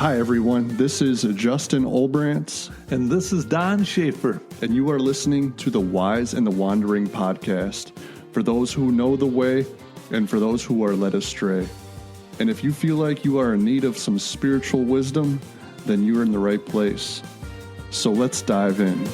Hi, everyone. This is Justin Olbrantz. And this is Don Schaefer. And you are listening to the Wise and the Wandering podcast for those who know the way and for those who are led astray. And if you feel like you are in need of some spiritual wisdom, then you're in the right place. So let's dive in.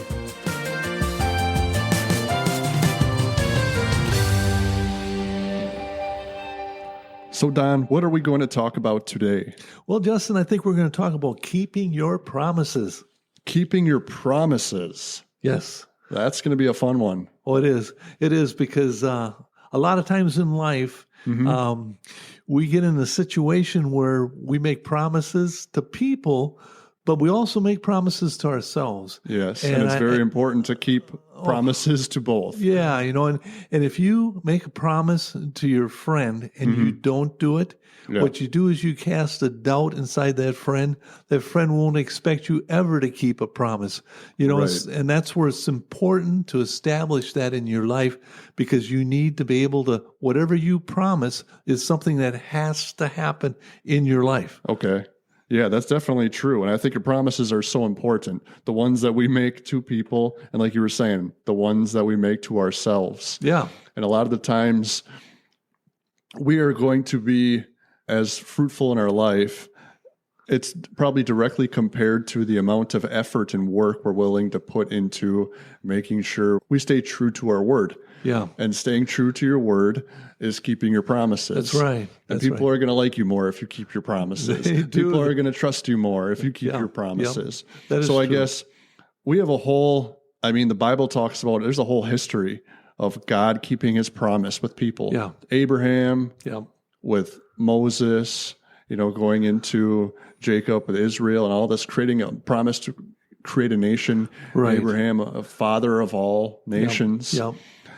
So, Don, what are we going to talk about today? Well, Justin, I think we're going to talk about keeping your promises. Keeping your promises. Yes. That's going to be a fun one. Oh, it is. It is because a lot of times in life, we get in a situation where we make promises to people, but we also make promises to ourselves. Yes, and it's very important to keep promises to both. Yeah, and if you make a promise to your friend and you don't do it, what you do is you cast a doubt inside that friend. That friend won't expect you ever to keep a promise. And that's where it's important to establish that in your life, because you need to be able to, whatever you promise is something that has to happen in your life. Okay. Yeah, that's definitely true. And I think your promises are so important. The ones that we make to people, and like you were saying, the ones that we make to ourselves. Yeah. And a lot of the times we are going to be as fruitful in our life. It's probably directly compared to the amount of effort and work we're willing to put into making sure we stay true to our word. Yeah. And staying true to your word is keeping your promises. That's right. And people are going to like you more if you keep your promises. People are going to trust you more if you keep your promises. Yep. That is so I true. guess we have the Bible talks about, there's a whole history of God keeping his promise with people. Yeah. Abraham, with Moses, going into Jacob with Israel and all this, creating a promise to create a nation. Right. Abraham, a father of all nations. Yep.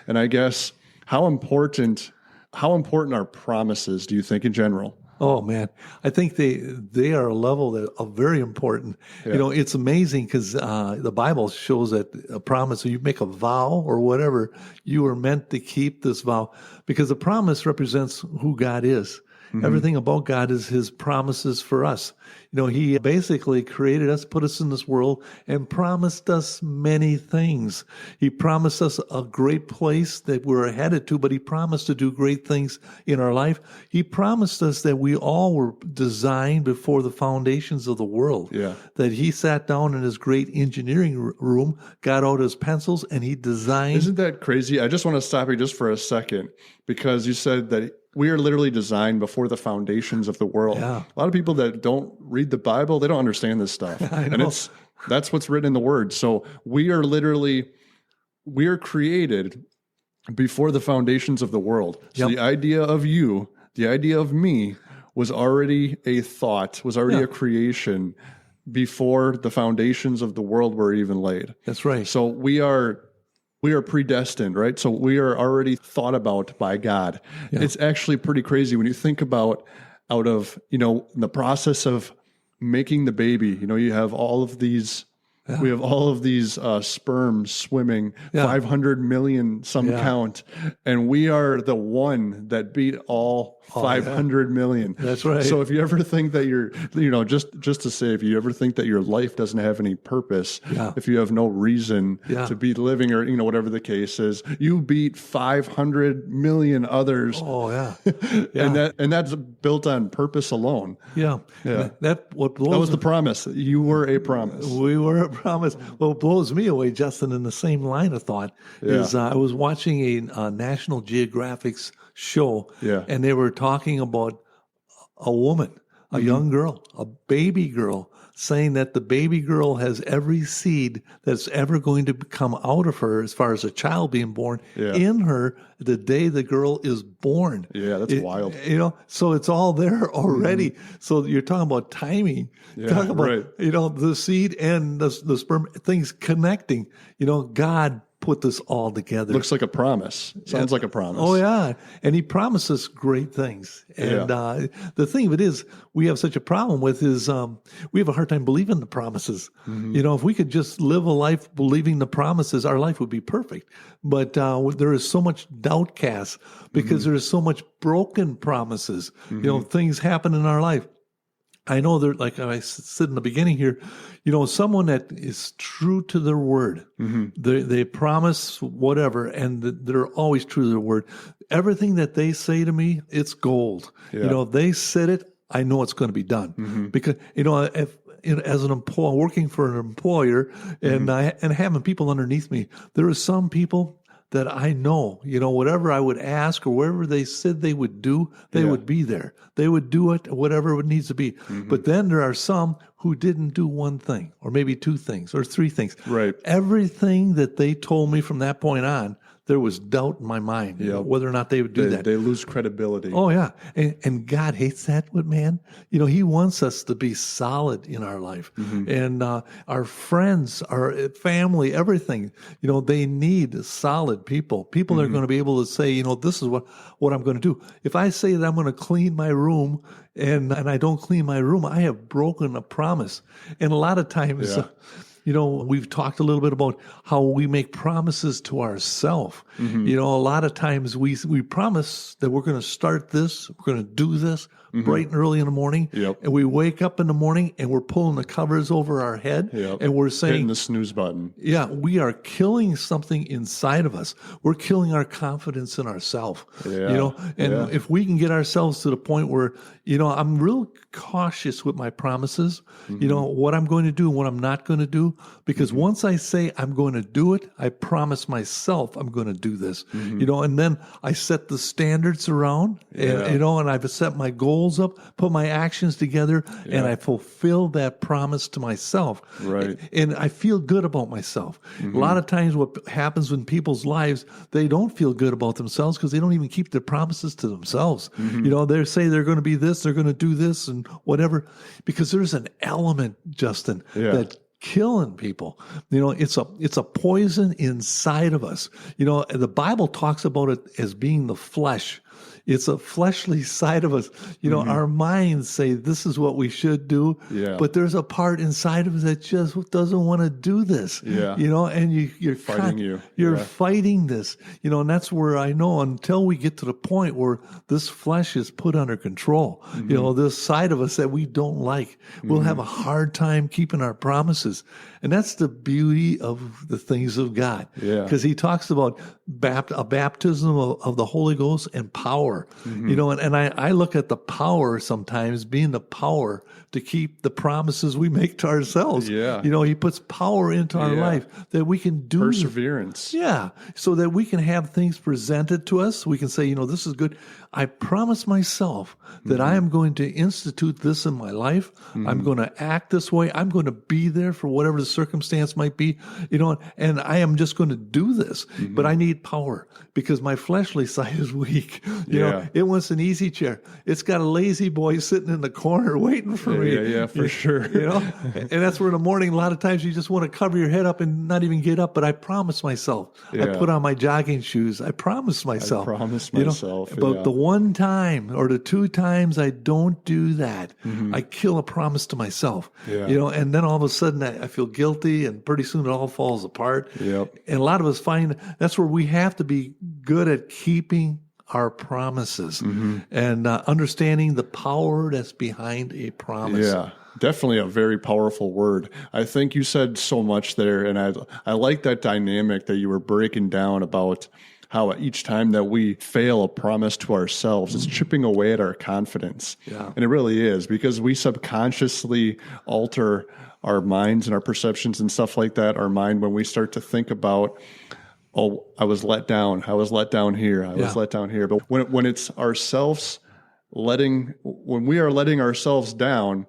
And I guess how important are promises, do you think, in general? Oh, man. I think they are a level that are very important. Yeah. It's amazing because the Bible shows that a promise, you make a vow or whatever, you are meant to keep this vow, because the promise represents who God is. Everything about God is his promises for us. He basically created us, put us in this world, and promised us many things. He promised us a great place that we're headed to, but he promised to do great things in our life. He promised us that we all were designed before the foundations of the world. Yeah. That he sat down in his great engineering room, got out his pencils, and he designed. Isn't that crazy? I just want to stop you just for a second, because you said that we are literally designed before the foundations of the world. Yeah. A lot of people that don't read the Bible, they don't understand this stuff. I know. And that's what's written in the Word. So we are created before the foundations of the world. So the idea of you, the idea of me was already a thought, was already a creation before the foundations of the world were even laid. That's right. So we are predestined, right? So we are already thought about by God. Yeah. It's actually pretty crazy when you think about the process of making the baby. You have all of these, we have all of these sperms swimming, 500 million count, and we are the one that beat all 500 million. That's right. So if you ever think that just to say, if you ever think that your life doesn't have any purpose, if you have no reason to be living, or whatever the case is, you beat 500 million others. Oh yeah. and that's built on purpose alone. Yeah. That was the promise. You were a promise. We were a promise. What blows me away, Justin, in the same line of thought, is I was watching a National Geographic's show, and they were talking about a woman, a young girl, a baby girl, saying that the baby girl has every seed that's ever going to come out of her, as far as a child being born, in her the day the girl is born. Yeah, that's wild. So it's all there already. So you're talking about timing. Talking about, the seed and the sperm, things connecting. God put this all together. Looks like a promise. Sounds like a promise. Oh, yeah. And he promises great things. And the thing of it is, we have such a problem with is we have a hard time believing the promises. If we could just live a life believing the promises, our life would be perfect. But there is so much doubt cast because there is so much broken promises. Things happen in our life. I know they're like I said in the beginning here, someone that is true to their word. They promise whatever, and they're always true to their word. Everything that they say to me, it's gold. Yeah. If they said it, I know it's going to be done. Because if as an employee, working for an employer, and having people underneath me, there are some people that I know, whatever I would ask or whatever they said they would do, they would be there. They would do it, whatever it needs to be. But then there are some who didn't do one thing, or maybe two things, or three things. Right. Everything that they told me from that point on, there was doubt in my mind whether or not they would do that. They lose credibility. Oh, yeah. And God hates that with man. He wants us to be solid in our life. And our friends, our family, everything, they need solid people. People that are going to be able to say, this is what I'm going to do. If I say that I'm going to clean my room and I don't clean my room, I have broken a promise. And a lot of times... we've talked a little bit about how we make promises to ourselves. A lot of times we promise that we're going to start this, we're going to do this bright and early in the morning. And we wake up in the morning and we're pulling the covers over our head and we're saying, hitting the snooze button. Yeah, we are killing something inside of us. We're killing our confidence in ourselves. If we can get ourselves to the point where, I'm real cautious with my promises, what I'm going to do and what I'm not going to do. Because once I say I'm going to do it, I promise myself I'm going to do this, and then I set the standards around, and I've set my goals up, put my actions together, and I fulfill that promise to myself. Right. And I feel good about myself. A lot of times what happens in people's lives, they don't feel good about themselves because they don't even keep their promises to themselves. They say they're going to be this, they're going to do this and whatever, because there's an element, Justin, that killing people. It's a poison inside of us. The Bible talks about it as being the flesh. It's a fleshly side of us. Our minds say this is what we should do, but there's a part inside of us that just doesn't want to do this. And you're fighting You're fighting this. And that's where I know until we get to the point where this flesh is put under control, this side of us that we don't like, we'll have a hard time keeping our promises. And that's the beauty of the things of God. Because he talks about a baptism of the Holy Ghost and power. And I look at the power sometimes being the power to keep the promises we make to ourselves. He puts power into our life that we can do. Perseverance. So that we can have things presented to us. We can say, this is good. I promise myself that I am going to institute this in my life. I'm going to act this way. I'm going to be there for whatever the circumstance might be, and I am just going to do this. But I need power because my fleshly side is weak. It wants an easy chair. It's got a lazy boy sitting in the corner waiting for me. Yeah, for sure. And that's where in the morning, a lot of times you just want to cover your head up and not even get up. But I promise myself. I put on my jogging shoes. I promise myself. But the one time or the two times I don't do that, I kill a promise to myself. And then all of a sudden I feel guilty, and pretty soon it all falls apart. And a lot of us find that's where we have to be good at keeping our promises and understanding the power that's behind a promise. Definitely a very powerful word. I think you said so much there, and I like that dynamic that you were breaking down about how each time that we fail a promise to ourselves, it's chipping away at our confidence. And it really is, because we subconsciously alter our minds and our perceptions and stuff like that, our mind, when we start to think about, oh, I was let down. I was let down here. I was let down here. But when it's ourselves when we are letting ourselves down,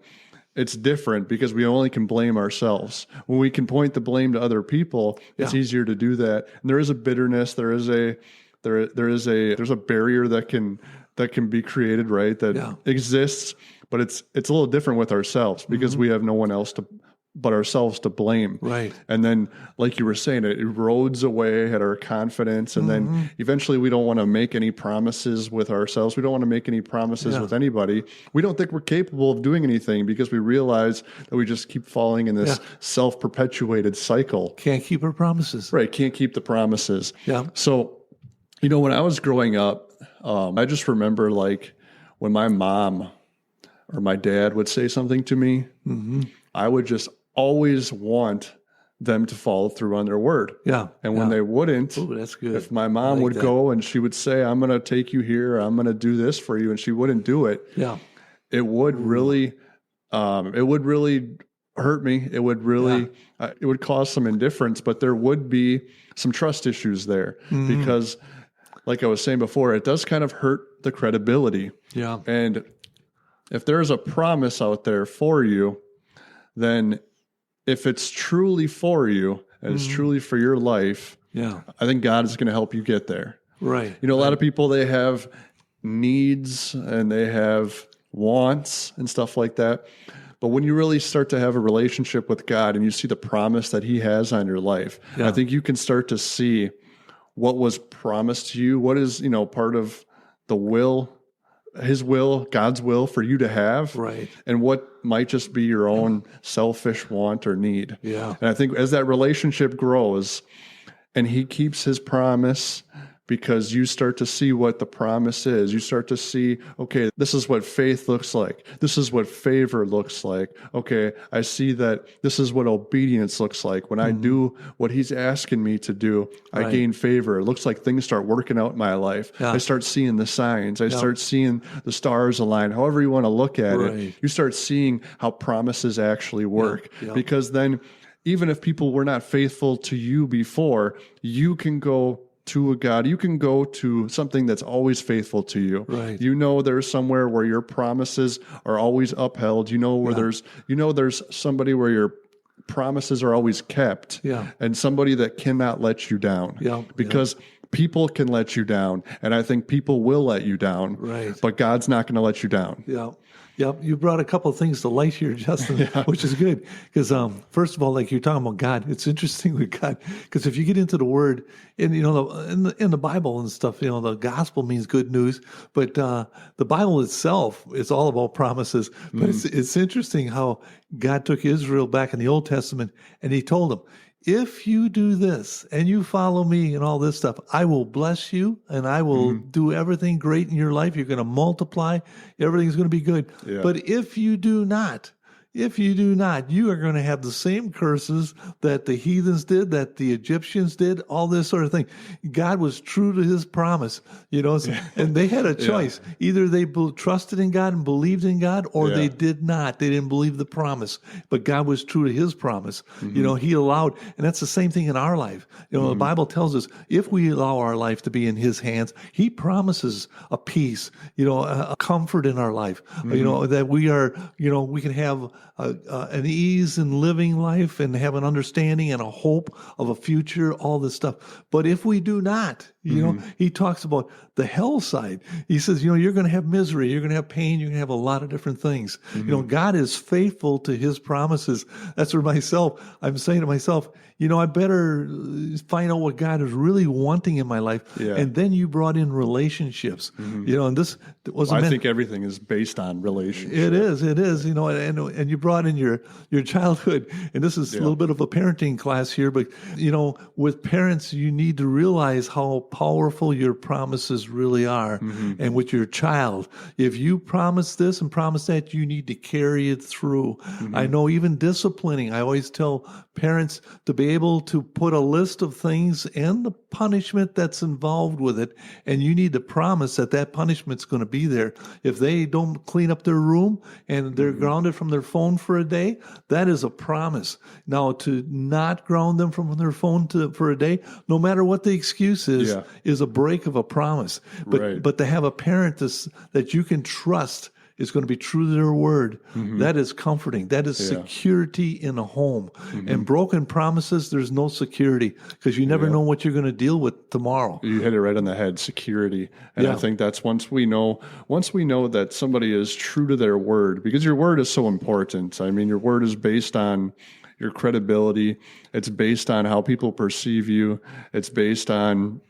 it's different because we only can blame ourselves. When we can point the blame to other people, it's easier to do that. And there is a bitterness. There's a barrier that can be created, right? That exists, but it's a little different with ourselves because we have no one else but ourselves to blame. Right. And then, like you were saying, it erodes away at our confidence. And then eventually we don't want to make any promises with ourselves. We don't want to make any promises with anybody. We don't think we're capable of doing anything because we realize that we just keep falling in this self-perpetuated cycle. Can't keep our promises. Right. Can't keep the promises. So, when I was growing up, I just remember like when my mom or my dad would say something to me, I would just always want them to follow through on their word. Yeah. And when they wouldn't, Ooh, that's good. if my mom would that. go and she would say, I'm going to take you here, I'm going to do this for you, and she wouldn't do it, it would really hurt me. It would really, it would cause some indifference, but there would be some trust issues there because, like I was saying before, it does kind of hurt the credibility. Yeah. And if there's a promise out there for you, then if it's truly for you and it's truly for your life, I think God is going to help you get there. Right. You know, a lot of people, they have needs and they have wants and stuff like that. But when you really start to have a relationship with God and you see the promise that he has on your life, I think you can start to see what was promised to you, what is, part of the will, his will, God's will for you to have, right, and what might just be your own selfish want or need. Yeah. And I think as that relationship grows and he keeps his promise, because you start to see what the promise is. You start to see, okay, this is what faith looks like. This is what favor looks like. Okay, I see that this is what obedience looks like. When I do what he's asking me to do, I gain favor. It looks like things start working out in my life. I start seeing the signs. I start seeing the stars align. However you want to look at it, you start seeing how promises actually work. Because then, even if people were not faithful to you before, you can go to a God, you can go to something that's always faithful to you. Right. You know there's somewhere where your promises are always upheld. You know where there's somebody where your promises are always kept. And somebody that cannot let you down. Because people can let you down, and I think people will let you down. Right. But God's not going to let you down. Yep, you brought a couple of things to light here, Justin, which is good. Because first of all, like you're talking about God, it's interesting with God. Because if you get into the Word, and in the Bible and stuff, the gospel means good news, but the Bible itself is all about promises. But it's interesting how God took Israel back in the Old Testament, and he told them, if you do this and you follow me and all this stuff, I will bless you and I will do everything great in your life. You're going to multiply. Everything's going to be good. But if you do not, you are going to have the same curses that the heathens did, that the Egyptians did, all this sort of thing. God was true to his promise, and they had a choice. Either they trusted in God and believed in God, or they did not. They didn't believe the promise. But God was true to his promise. He allowed, and that's the same thing in our life. The Bible tells us if we allow our life to be in his hands, he promises a peace, a comfort in our life, that we are, we can have an ease in living life and have an understanding and a hope of a future, all this stuff. But if we do not, he talks about the hell side. He says, you're going to have misery, you're going to have pain, you're going to have a lot of different things. God is faithful to his promises. That's for myself. I'm saying to myself, I better find out what God is really wanting in my life. And then you brought in relationships, and this wasn't I think everything is based on relationships. It is, and you brought in your childhood, and this is a little bit of a parenting class here, but, with parents, you need to realize how powerful your promises really are. And with your child, if you promise this and promise that, you need to carry it through. I know even disciplining, I always tell parents to be able to put a list of things and the punishment that's involved with it, and you need to promise that punishment's going to be there. If they don't clean up their room and they're grounded from their phone for a day, that is a promise. Now, to not ground them from their phone for a day, no matter what the excuse is a break of a promise. But to have a parent that you can trust is going to be true to their word. That is comforting. That is security in a home. And broken promises, there's no security, because you never know what you're going to deal with tomorrow. You hit it right on the head, security. And I think that's once we know that somebody is true to their word, because your word is so important. I mean, your word is based on your credibility. It's based on how people perceive you. It's based on,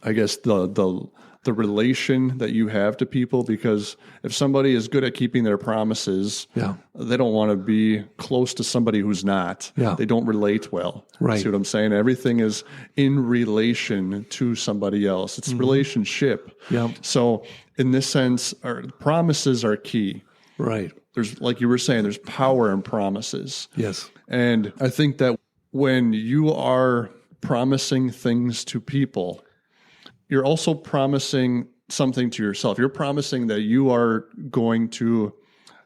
I guess, the relation that you have to people, because if somebody is good at keeping their promises, they don't want to be close to somebody who's not. They don't relate well. Right. See what I'm saying? Everything is in relation to somebody else. It's relationship. So in this sense, our promises are key. Right. There's, like you were saying, there's power in promises. Yes. And I think that when you are promising things to people, you're also promising something to yourself. You're promising that you are going to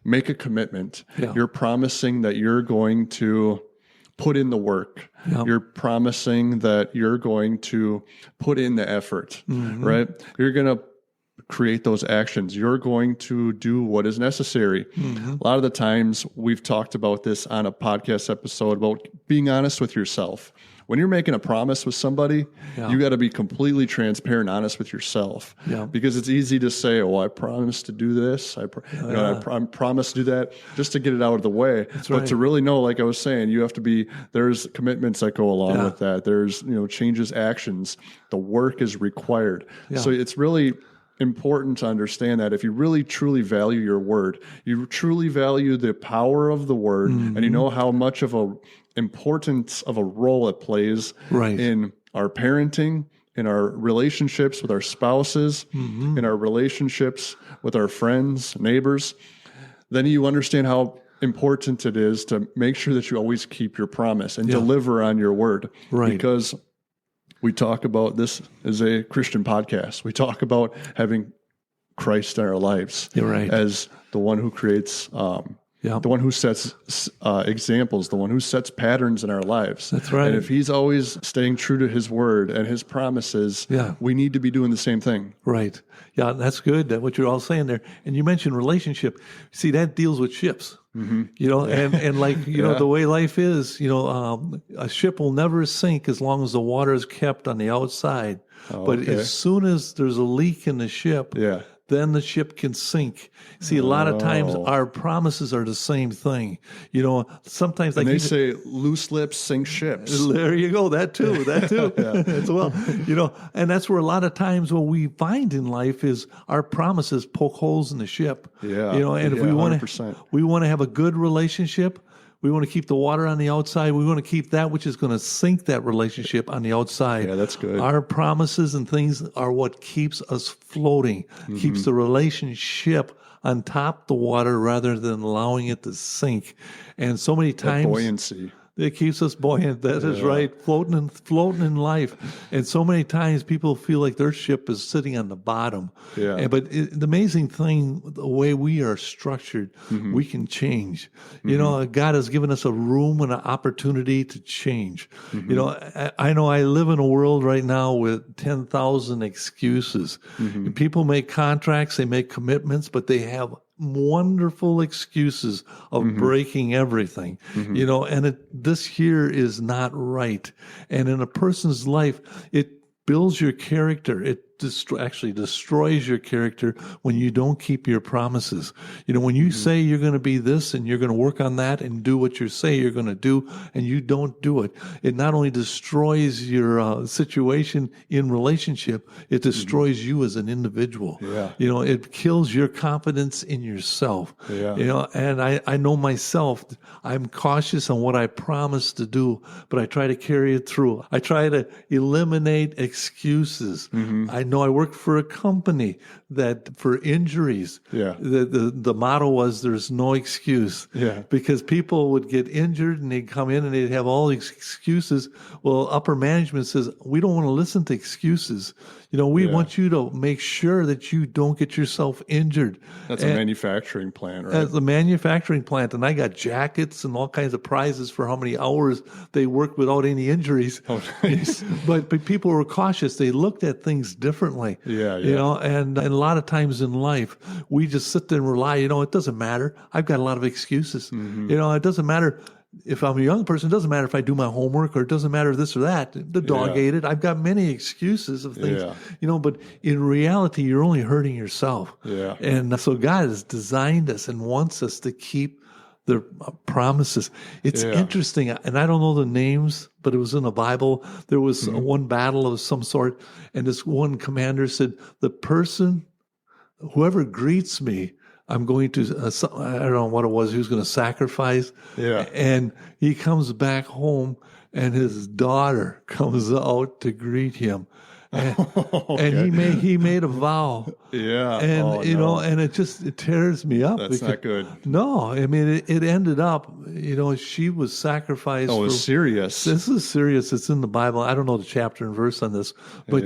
make a commitment. Yeah. You're promising that you're going to put in the work. Yeah. You're promising that you're going to put in the effort, right? You're going to create those actions. You're going to do what is necessary. A lot of the times we've talked about this on a podcast episode about being honest with yourself. When you're making a promise with somebody, you got to be completely transparent, honest with yourself. Because it's easy to say, "Oh, I promised to do this. I promised to do that," just to get it out of the way. But to really know, like I was saying, you have to be. There's commitments that go along with that. There's changes, actions. The work is required. So it's really important to understand that if you really truly value your word, you truly value the power of the word, and you know how much of a importance of a role it plays in our parenting, in our relationships with our spouses, in our relationships with our friends, neighbors, then you understand how important it is to make sure that you always keep your promise and deliver on your word. Because we talk about this as a Christian podcast. We talk about having Christ in our lives as the one who creates the one who sets examples, the one who sets patterns in our lives. That's right. And if he's always staying true to his word and his promises, we need to be doing the same thing. Right. Yeah, that's good. That what you're all saying there. And you mentioned relationship. See, that deals with ships. And like, the way life is, a ship will never sink as long as the water is kept on the outside. But as soon as there's a leak in the ship, then the ship can sink. See, a lot of times our promises are the same thing. Sometimes like they say, loose lips sink ships. There you go. That too. As well. And that's where a lot of times what we find in life is our promises poke holes in the ship. And if we want to have a good relationship, we want to keep the water on the outside. We want to keep that which is going to sink that relationship on the outside. Yeah, that's good. Our promises and things are what keeps us floating, keeps the relationship on top of the water rather than allowing it to sink. And so many times... That buoyancy. It keeps us buoyant. That is right. Floating in life. And so many times people feel like their ship is sitting on the bottom. But the amazing thing, the way we are structured, we can change. God has given us a room and an opportunity to change. I know I live in a world right now with 10,000 excuses. And people make contracts, they make commitments, but they have wonderful excuses of breaking everything, and this here is not right. And in a person's life, it builds your character. It actually destroys your character when you don't keep your promises. When you say you're going to be this and you're going to work on that and do what you say you're going to do and you don't do it, it not only destroys your situation in relationship, it destroys you as an individual. It kills your confidence in yourself. And I know myself, I'm cautious on what I promise to do, but I try to carry it through. I try to eliminate excuses. I know I worked for a company that for injuries, the motto was there's no excuse. Because people would get injured and they'd come in and they'd have all these excuses. Well, upper management says, we don't want to listen to excuses. We want you to make sure that you don't get yourself injured. That's a manufacturing plant, right? That's a manufacturing plant. And I got jackets and all kinds of prizes for how many hours they worked without any injuries. Oh, nice. But people were cautious. They looked at things differently. And a lot of times in life, we just sit there and rely, it doesn't matter. I've got a lot of excuses. It doesn't matter. If I'm a young person, it doesn't matter if I do my homework, or it doesn't matter this or that. The dog ate it. I've got many excuses of things, but in reality, you're only hurting yourself. And so God has designed us and wants us to keep the promises. It's interesting, and I don't know the names, but it was in the Bible. There was one battle of some sort, and this one commander said, whoever greets me, I'm going to, I don't know what it was, he was going to sacrifice. And he comes back home and his daughter comes out to greet him. And he made a vow. Yeah. And, and it tears me up. That's not good. No, I mean, it ended up, she was sacrificed. Oh, it's serious. This is serious. It's in the Bible. I don't know the chapter and verse on this, but,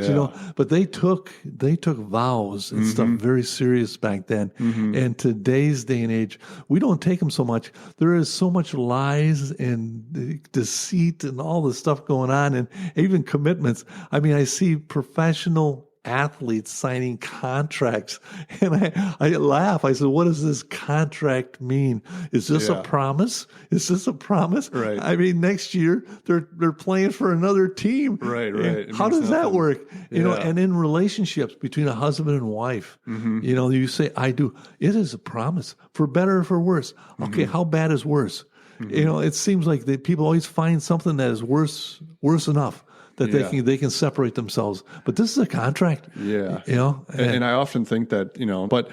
but they took vows and stuff very serious back then. And today's day and age, we don't take them so much. There is so much lies and deceit and all this stuff going on, and even commitments. I mean, I see professional athletes signing contracts, and I laugh. I said, what does this contract mean? Is this a promise? Is this a promise? Right. I mean, next year they're playing for another team. Right. How does that work? And in relationships between a husband and wife, you say, I do. It is a promise, for better or for worse. Okay, how bad is worse? It seems like people always find something that is worse enough that they can separate themselves. But this is a contract. Yeah. And I often think that, but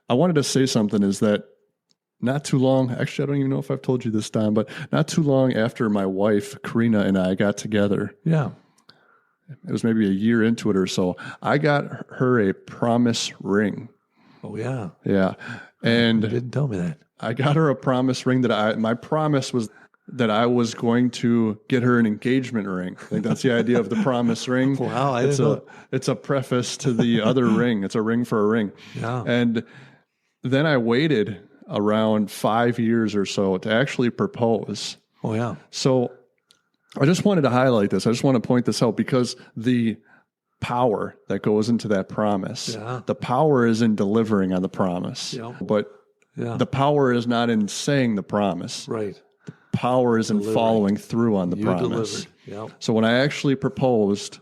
I wanted to say something is that not too long, actually, I don't even know if I've told you this, Don, but not too long after my wife, Karina, and I got together. Yeah. It was maybe a year into it or so. I got her a promise ring. Oh, yeah. Yeah. And you didn't tell me that. I got her a promise ring my promise was that I was going to get her an engagement ring. I think that's the idea of the promise ring. Wow, I didn't know. It's a preface to the other ring. It's a ring for a ring. Yeah. And then I waited around 5 years or so to actually propose. Oh, yeah. So I just wanted to highlight this. I just want to point this out because the power that goes into that promise, the power is in delivering on the promise. Yeah. But the power is not in saying the promise. Right. Power is in following through on the promise. Yep. So when I actually proposed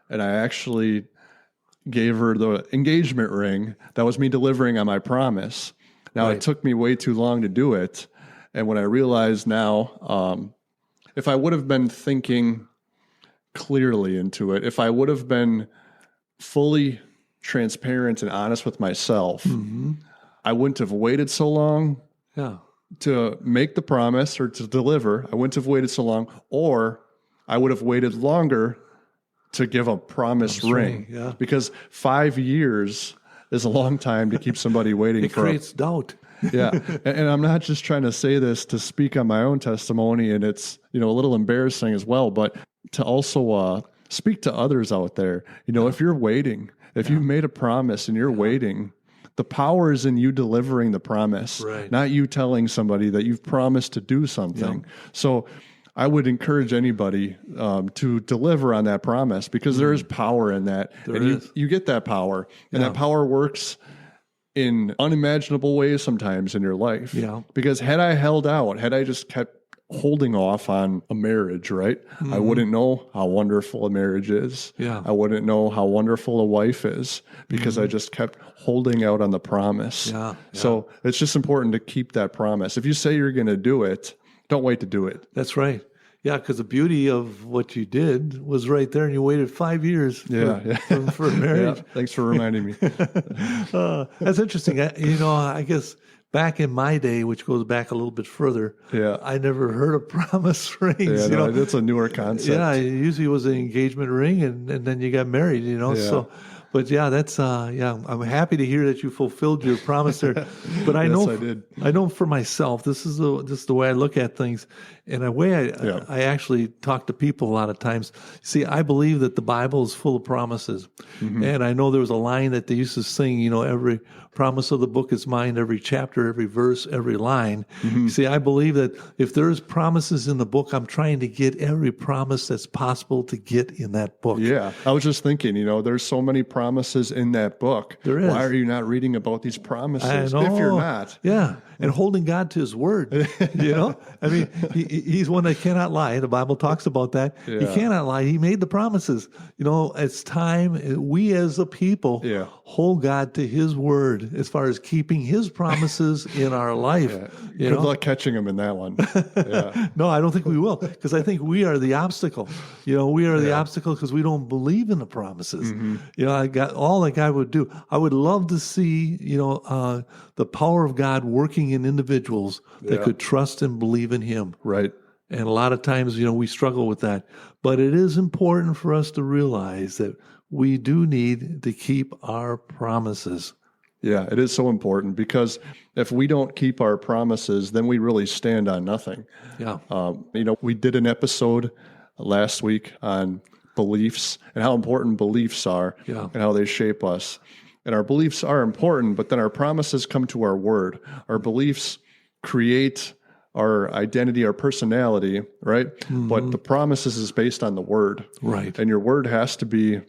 and I actually gave her the engagement ring, that was me delivering on my promise. Now, It took me way too long to do it. And when I realized now, if I would have been thinking clearly into it, if I would have been fully transparent and honest with myself, I wouldn't have waited so long. Yeah. To make the promise or to deliver. I wouldn't have waited so long, or I would have waited longer to give a promise ring. Yeah. Because 5 years is a long time to keep somebody waiting it for. It creates doubt. Yeah. And I'm not just trying to say this to speak on my own testimony, and it's, a little embarrassing as well, but to also speak to others out there. If you're waiting, if you've made a promise and you're waiting, the power is in you delivering the promise, not you telling somebody that you've promised to do something. Yeah. So I would encourage anybody to deliver on that promise because there is power in that. You get that power, and that power works in unimaginable ways sometimes in your life. Yeah. Because had I just kept holding off on a marriage, right? I wouldn't know how wonderful a marriage is. Yeah. I wouldn't know how wonderful a wife is because I just kept holding out on the promise. Yeah. So it's just important to keep that promise. If you say you're going to do it, don't wait to do it. That's right. Yeah, because the beauty of what you did was right there, and you waited 5 years for marriage. Yeah, thanks for reminding me. That's interesting. I guess back in my day, which goes back a little bit further, I never heard of promise rings. Yeah, that's a newer concept. Yeah, it usually was an engagement ring, and then you got married. So. But that's I'm happy to hear that you fulfilled your promise there. But I know, I did. I know for myself, this is the way I look at things, and a way I actually talk to people a lot of times. See, I believe that the Bible is full of promises, and I know there was a line that they used to sing. Every promise of the book is mine, every chapter, every verse, every line. See, I believe that if there's promises in the book, I'm trying to get every promise that's possible to get in that book. Yeah, I was just thinking, there's so many promises in that book. There is. Why are you not reading about these promises I know. if you're not? Yeah, and holding God to His word. I mean, He's one that cannot lie. The Bible talks about that. Yeah. He cannot lie. He made the promises. It's time we as a people hold God to His word as far as keeping His promises in our life. Good luck catching Him in that one. No, I don't think we will, because I think we are the obstacle. We are the obstacle because we don't believe in the promises. I got all that God would do. I would love to see, the power of God working in individuals that could trust and believe in Him. Right. And a lot of times, we struggle with that. But it is important for us to realize that we do need to keep our promises. Yeah, it is so important, because if we don't keep our promises, then we really stand on nothing. Yeah. We did an episode last week on beliefs and how important beliefs are and how they shape us. And our beliefs are important, but then our promises come to our word. Our beliefs create our identity, our personality, right? Mm-hmm. But the promises is based on the word. Right. And your word has to be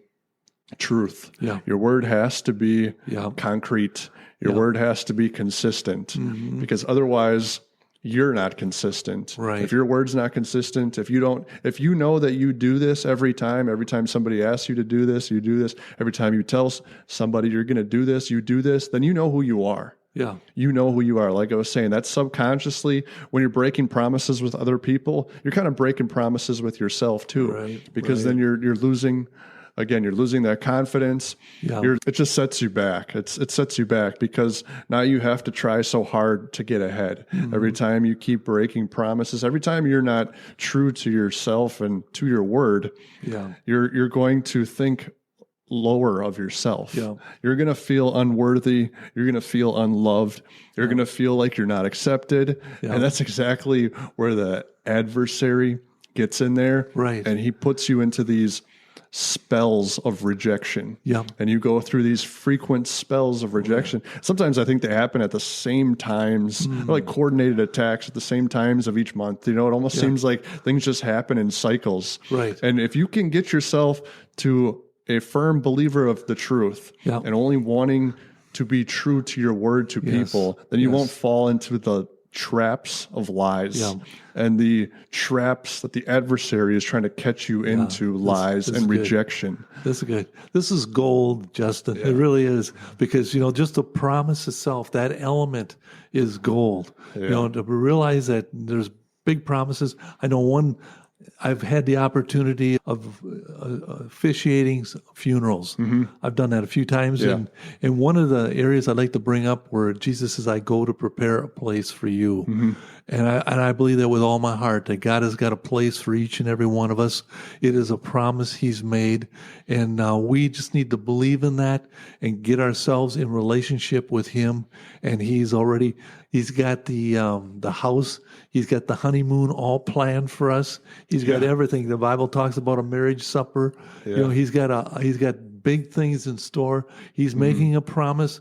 truth. Yeah. Your word has to be concrete. Your word has to be consistent, because otherwise you're not consistent. Right. If your word's not consistent, if you know that you do this every time somebody asks you to do this, you do this. Every time you tell somebody you're going to do this, you do this, then you know who you are. Yeah. You know who you are. Like I was saying, that's subconsciously, when you're breaking promises with other people, you're kind of breaking promises with yourself too. Right. Because then you're losing, again, you're losing that confidence. Yeah. It just sets you back. It sets you back, because now you have to try so hard to get ahead. Every time you keep breaking promises, every time you're not true to yourself and to your word, you're going to think lower of yourself. Yeah. You're going to feel unworthy. You're going to feel unloved. You're going to feel like you're not accepted. Yeah. And that's exactly where the adversary gets in there. Right. And he puts you into these spells of rejection. Yeah. And you go through these frequent spells of rejection. Sometimes I think they happen at the same times, like coordinated attacks at the same times of each month. It almost seems like things just happen in cycles. Right. And if you can get yourself to a firm believer of the truth and only wanting to be true to your word to people, then you won't fall into the traps of lies and the traps that the adversary is trying to catch you into, lies and rejection. This is good. This is gold, Justin. It really is, because, just the promise itself, that element is gold. To realize that there's big promises. I know I've had the opportunity of officiating funerals. I've done that a few times. And one of the areas I'd like to bring up where Jesus says, I go to prepare a place for you. And I believe that with all my heart, that God has got a place for each and every one of us. It is a promise he's made. And we just need to believe in that and get ourselves in relationship with him. And he's got the house. He's got the honeymoon all planned for us. He's got everything. The Bible talks about a marriage supper. Yeah. He's got big things in store. He's making a promise.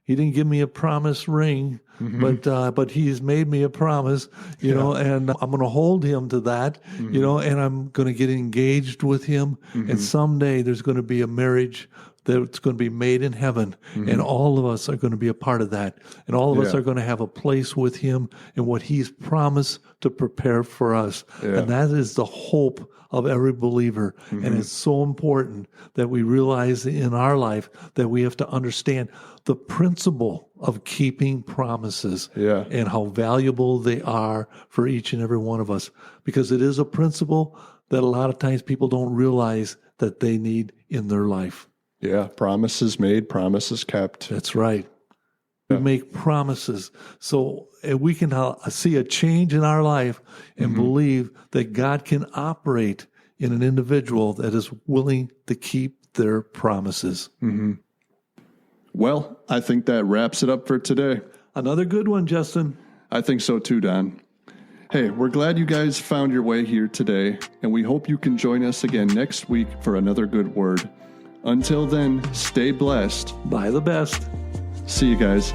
He didn't give me a promise ring, but he's made me a promise, and I'm going to hold him to that, and I'm going to get engaged with him. And someday there's going to be a marriage that's going to be made in heaven, and all of us are going to be a part of that. And all of us are going to have a place with him and what he's promised to prepare for us. Yeah. And that is the hope of every believer. And it's so important that we realize in our life that we have to understand the principle of keeping promises and how valuable they are for each and every one of us. Because it is a principle that a lot of times people don't realize that they need in their life. Yeah, promises made, promises kept. That's right. We make promises so we can see a change in our life and believe that God can operate in an individual that is willing to keep their promises. Well, I think that wraps it up for today. Another good one, Justin. I think so too, Don. Hey, we're glad you guys found your way here today, and we hope you can join us again next week for another good word. Until then, stay blessed. By the best. See you guys.